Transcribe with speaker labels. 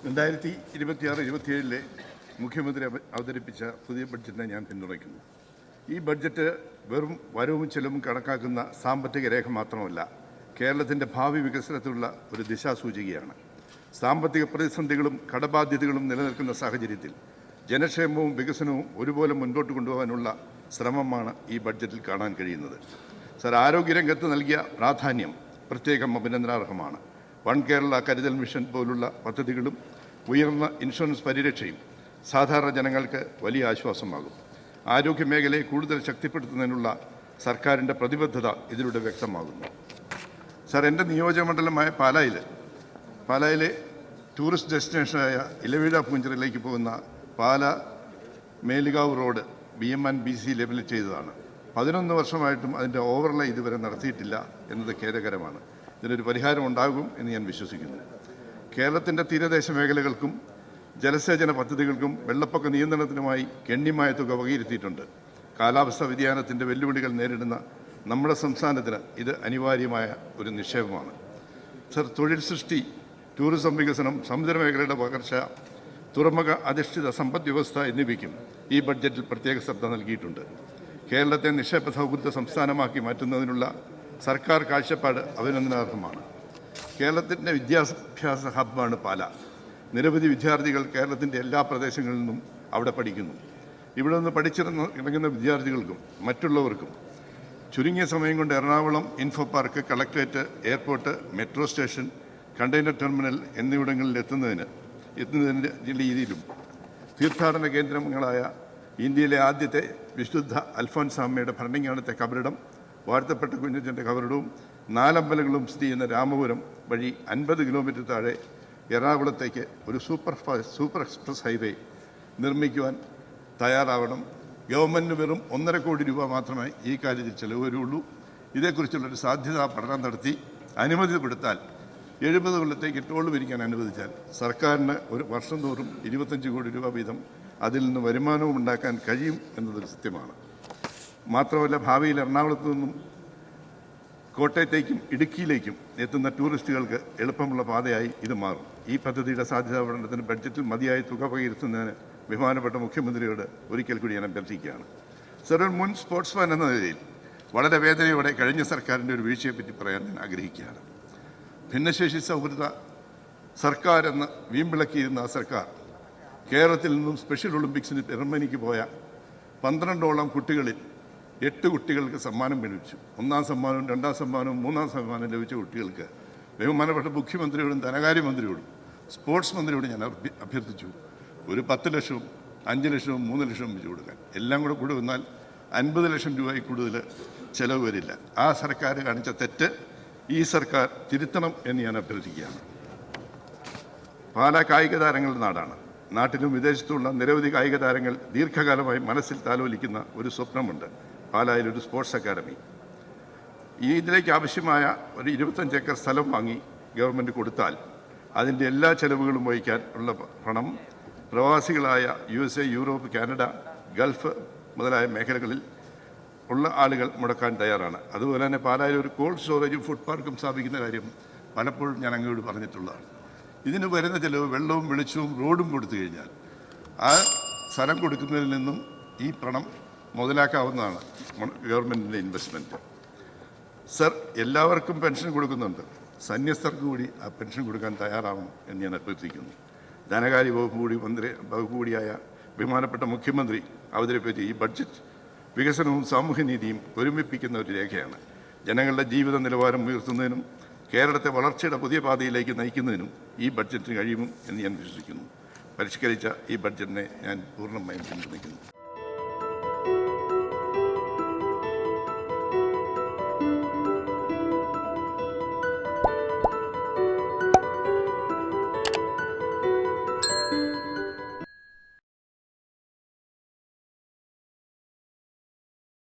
Speaker 1: 2026-27 മുഖ്യമന്ത്രി അവതരിപ്പിച്ച പുതിയ ബഡ്ജറ്റിനെ ഞാൻ പിന്തുണയ്ക്കുന്നു. ഈ ബഡ്ജറ്റ് വെറും വരവും ചെലവും കണക്കാക്കുന്ന സാമ്പത്തിക രേഖ മാത്രമല്ല, കേരളത്തിൻ്റെ ഭാവി വികസനത്തിലുള്ള ഒരു ദിശാസൂചികയാണ്. സാമ്പത്തിക പ്രതിസന്ധികളും കടബാധ്യതകളും നിലനിൽക്കുന്ന സാഹചര്യത്തിൽ ജനക്ഷേമവും വികസനവും ഒരുപോലെ മുൻപോട്ട് കൊണ്ടുപോകാനുള്ള ശ്രമമാണ് ഈ ബഡ്ജറ്റിൽ കാണാൻ കഴിയുന്നത്. സർ, ആരോഗ്യരംഗത്ത് നൽകിയ പ്രാധാന്യം പ്രത്യേകം അഭിനന്ദനാർഹമാണ്. വൺ കേരള കരുതൽ മിഷൻ പോലുള്ള പദ്ധതികളും ഉയർന്ന ഇൻഷുറൻസ് പരിരക്ഷയും സാധാരണ ജനങ്ങൾക്ക് വലിയ ആശ്വാസമാകും. ആരോഗ്യമേഖലയെ കൂടുതൽ ശക്തിപ്പെടുത്തുന്നതിനുള്ള സർക്കാരിൻ്റെ പ്രതിബദ്ധത ഇതിലൂടെ വ്യക്തമാകുന്നു. സർ, എൻ്റെ നിയോജകമണ്ഡലമായ പാലായിലെ ടൂറിസ്റ്റ് ഡെസ്റ്റിനേഷനായ ഇലവീഴ പൂഞ്ചിറയിലേക്ക് പോകുന്ന പാലാ മേലുകാവ് റോഡ് BM&BC ലെവലിൽ ചെയ്തതാണ്. 11 വർഷമായിട്ടും അതിൻ്റെ ഓവർലേ ഇതുവരെ നടത്തിയിട്ടില്ല എന്നത് ഖേദകരമാണ്. ഇതിനൊരു പരിഹാരം ഉണ്ടാകും എന്ന് ഞാൻ വിശ്വസിക്കുന്നു. കേരളത്തിൻ്റെ തീരദേശ മേഖലകൾക്കും ജലസേചന പദ്ധതികൾക്കും വെള്ളപ്പൊക്ക നിയന്ത്രണത്തിനുമായി ഗണ്യമായ തുക വകയിരുത്തിയിട്ടുണ്ട്. കാലാവസ്ഥാ വ്യതിയാനത്തിൻ്റെ വെല്ലുവിളികൾ നേരിടുന്ന നമ്മുടെ സംസ്ഥാനത്തിന് ഇത് അനിവാര്യമായ ഒരു നിക്ഷേപമാണ്. സർ, തൊഴിൽ സൃഷ്ടി, ടൂറിസം വികസനം, സമുദ്രമേഖലയുടെ പകർച്ച, തുറമുഖ അധിഷ്ഠിത സമ്പദ് വ്യവസ്ഥ എന്നിവയ്ക്കും ഈ ബഡ്ജറ്റിൽ പ്രത്യേക ശ്രദ്ധ നൽകിയിട്ടുണ്ട്. കേരളത്തെ നിക്ഷേപ സൗഹൃദ സംസ്ഥാനമാക്കി മാറ്റുന്നതിനുള്ള സർക്കാർ കാഴ്ചപ്പാട് അഭിനന്ദനാർഹമാണ്. കേരളത്തിൻ്റെ വിദ്യാഭ്യാസ ഹബ്ബാണ് പാലാ. നിരവധി വിദ്യാർത്ഥികൾ കേരളത്തിൻ്റെ എല്ലാ പ്രദേശങ്ങളിൽ നിന്നും അവിടെ പഠിക്കുന്നു. ഇവിടെ നിന്ന് പഠിച്ചിറങ്ങുന്ന വിദ്യാർത്ഥികൾക്കും മറ്റുള്ളവർക്കും ചുരുങ്ങിയ സമയം കൊണ്ട് Ernakulam info park, collectorate, airport, metro station, container terminal എന്നിവിടങ്ങളിൽ എത്തുന്നതിൻ്റെ രീതിയിലും തീർത്ഥാടന കേന്ദ്രങ്ങളായ ഇന്ത്യയിലെ ആദ്യത്തെ വിശുദ്ധ അൽഫോൻസാമ്മയുടെ ഭരണങ്ങാനത്തെ കബറിടം, വാഴ്ത്തപ്പെട്ട കുഞ്ഞച്ചൻ്റെ കബറിടവും 4 അമ്പലങ്ങളും സ്ഥിതി ചെയ്യുന്ന രാമപുരം വഴി 50 കിലോമീറ്റർ താഴെ എറണാകുളത്തേക്ക് ഒരു സൂപ്പർ എക്സ്പ്രസ് ഹൈവേ നിർമ്മിക്കുവാൻ തയ്യാറാവണം. ഗവൺമെൻറ്റിന് വെറും 1.5 കോടി രൂപ മാത്രമേ ഈ കാര്യത്തിൽ ചെലവ് വരുള്ളൂ. ഇതേക്കുറിച്ചുള്ളൊരു സാധ്യതാ പഠനം നടത്തി അനുമതി കൊടുത്താൽ 70 കൊല്ലത്തേക്ക് ടോൾ പിരിക്കാൻ അനുവദിച്ചാൽ സർക്കാരിന് ഒരു വർഷം തോറും 25 കോടി രൂപ വീതം അതിൽ നിന്ന് വരുമാനവും ഉണ്ടാക്കാൻ കഴിയും എന്നതൊരു സത്യമാണ്. മാത്രമല്ല, ഭാവിയിൽ എറണാകുളത്തു നിന്നും കോട്ടയത്തേക്കും ഇടുക്കിയിലേക്കും എത്തുന്ന ടൂറിസ്റ്റുകൾക്ക് എളുപ്പമുള്ള പാതയായി ഇത് മാറും. ഈ പദ്ധതിയുടെ സാധ്യതാ പഠനത്തിന് ബഡ്ജറ്റിൽ മതിയായ തുക പകരുത്തുന്നതിന് ബഹുമാനപ്പെട്ട മുഖ്യമന്ത്രിയോട് ഒരിക്കൽ കൂടി ഞാൻ അഭ്യർത്ഥിക്കുകയാണ്. സർ, ഒരു മുൻ സ്പോർട്സ്മാൻ എന്ന നിലയിൽ വളരെ വേദനയോടെ കഴിഞ്ഞ സർക്കാരിൻ്റെ ഒരു വീഴ്ചയെപ്പറ്റി പറയാൻ ഞാൻ ആഗ്രഹിക്കുകയാണ്. ഭിന്നശേഷി സൗഹൃദ സർക്കാർ എന്ന് വീമ്പിളക്കിയിരുന്ന ആ സർക്കാർ കേരളത്തിൽ നിന്നും സ്പെഷ്യൽ ഒളിമ്പിക്സിന് ജർമ്മനിക്ക് പോയ 12ഓളം കുട്ടികളിൽ 8 കുട്ടികൾക്ക് സമ്മാനം ലഭിച്ചു. 1ാം സമ്മാനവും 2ാം സമ്മാനവും 3ാം സമ്മാനം ലഭിച്ച കുട്ടികൾക്ക് ബഹുമാനപ്പെട്ട മുഖ്യമന്ത്രിയോടും ധനകാര്യമന്ത്രിയോടും സ്പോർട്സ് മന്ത്രിയോടും ഞാൻ അഭ്യർത്ഥിച്ചു, ഒരു 10 ലക്ഷവും 5 ലക്ഷവും 3 ലക്ഷവും വെച്ച് കൊടുക്കാൻ. എല്ലാം കൂടെ കൂടി വന്നാൽ 50 ലക്ഷം രൂപയിൽ കൂടുതൽ ചിലവ് വരില്ല. ആ സർക്കാർ കാണിച്ച തെറ്റ് ഈ സർക്കാർ തിരുത്തണം എന്ന് ഞാൻ അഭ്യർത്ഥിക്കുകയാണ്. പാലാ കായിക താരങ്ങളുടെ നാടാണ്. നാട്ടിലും വിദേശത്തുമുള്ള നിരവധി കായിക താരങ്ങൾ ദീർഘകാലമായി മനസ്സിൽ താലോലിക്കുന്ന ഒരു സ്വപ്നമുണ്ട്, പാലായിലൊരു സ്പോർട്സ് അക്കാദമി. ഇതിലേക്ക് ആവശ്യമായ ഒരു 25 ഏക്കർ സ്ഥലം വാങ്ങി ഗവൺമെൻറ് കൊടുത്താൽ അതിൻ്റെ എല്ലാ ചെലവുകളും വഹിക്കാൻ ഉള്ള പണം പ്രവാസികളായ USA, യൂറോപ്പ്, കാനഡ, ഗൾഫ് മുതലായ മേഖലകളിൽ ഉള്ള ആളുകൾ മുടക്കാൻ തയ്യാറാണ്. അതുപോലെ തന്നെ പാലായിൽ ഒരു കോൾഡ് സ്റ്റോറേജും ഫുഡ് പാർക്കും സ്ഥാപിക്കുന്ന കാര്യം പലപ്പോഴും ഞാൻ അങ്ങോട്ട് പറഞ്ഞിട്ടുള്ളതാണ്. ഇതിന് വരുന്ന ചിലവ് വെള്ളവും വെളിച്ചവും റോഡും കൊടുത്തു കഴിഞ്ഞാൽ ആ സ്ഥലം കൊടുക്കുന്നതിൽ നിന്നും ഈ പണം മുതലാക്കാവുന്നതാണ് ഗവൺമെൻറ്റിൻ്റെ ഇൻവെസ്റ്റ്മെൻറ്റ്. സർ, എല്ലാവർക്കും പെൻഷൻ കൊടുക്കുന്നുണ്ട്. സന്യസ്തർക്ക് കൂടി ആ പെൻഷൻ കൊടുക്കാൻ തയ്യാറാവണം എന്ന് ഞാൻ അഭ്യർത്ഥിക്കുന്നു. ധനകാര്യ വകുപ്പ് കൂടിയായ ബഹുമാനപ്പെട്ട മുഖ്യമന്ത്രി അവതരിപ്പിച്ച ഈ ബഡ്ജറ്റ് വികസനവും സാമൂഹ്യനീതിയും ഒരുമിപ്പിക്കുന്ന ഒരു രേഖയാണ്. ജനങ്ങളുടെ ജീവിത നിലവാരം ഉയർത്തുന്നതിനും കേരളത്തെ വളർച്ചയുടെ പുതിയ പാതയിലേക്ക് നയിക്കുന്നതിനും ഈ ബഡ്ജറ്റിന് കഴിയുമെന്ന് ഞാൻ വിശ്വസിക്കുന്നു. പരിഷ്കരിച്ച ഈ ബഡ്ജറ്റിനെ ഞാൻ പൂർണ്ണമായും പിന്തുണയ്ക്കുന്നു.